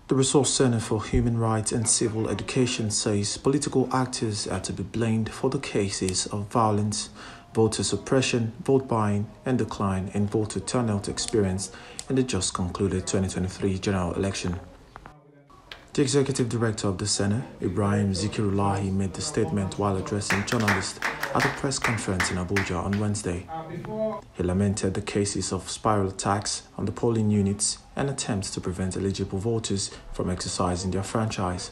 The Resource Center for Human Rights and Civil Education says political actors are to be blamed for the cases of violence, voter suppression, vote buying, and decline in voter turnout experienced in the just concluded 2023 general election. The executive director of the center, Ibrahim Zikirullahi, made the statement while addressing journalists at a press conference in Abuja on Wednesday. He lamented the cases of spiral attacks on the polling units and attempts to prevent eligible voters from exercising their franchise.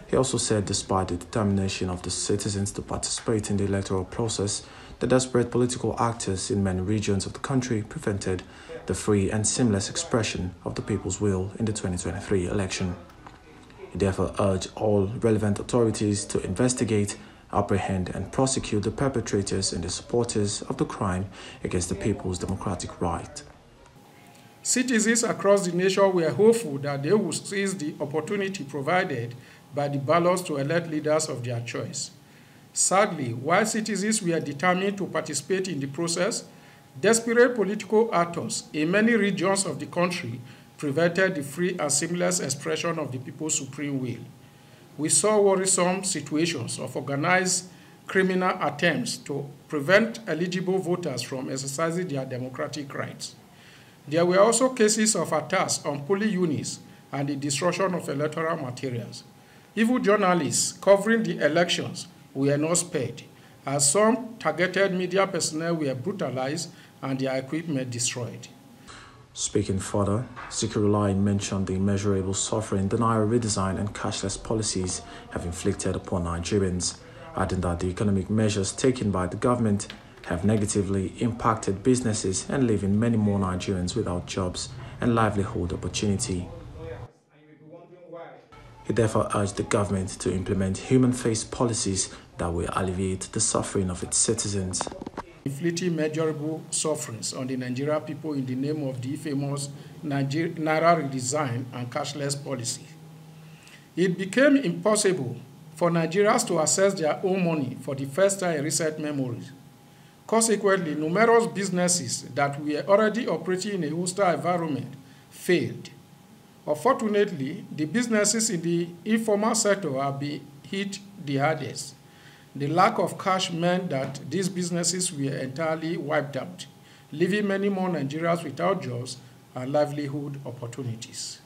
He also said despite the determination of the citizens to participate in the electoral process, the desperate political actors in many regions of the country prevented the free and seamless expression of the people's will in the 2023 election. He therefore urged all relevant authorities to investigate, apprehend and prosecute the perpetrators and the supporters of the crime against the people's democratic right. Citizens across the nation were hopeful that they would seize the opportunity provided by the ballots to elect leaders of their choice. Sadly, while citizens were determined to participate in the process, desperate political actors in many regions of the country prevented the free and seamless expression of the people's supreme will. We saw worrisome situations of organized criminal attempts to prevent eligible voters from exercising their democratic rights. There were also cases of attacks on polling units and the destruction of electoral materials. Even journalists covering the elections were not spared, as some targeted media personnel were brutalized and their equipment destroyed. Speaking further, Zikirullahi mentioned the immeasurable suffering the Naira redesign and cashless policies have inflicted upon Nigerians, adding that the economic measures taken by the government have negatively impacted businesses and leaving many more Nigerians without jobs and livelihood opportunity. He therefore urged the government to implement human-faced policies that will alleviate the suffering of its citizens. Inflicting measurable sufferings on the Nigerian people in the name of the famous Naira redesign and cashless policy. It became impossible for Nigerians to access their own money for the first time in recent memories. Consequently, numerous businesses that were already operating in a hostile environment failed. Unfortunately, the businesses in the informal sector have been hit the hardest. The lack of cash meant that these businesses were entirely wiped out, leaving many more Nigerians without jobs and livelihood opportunities.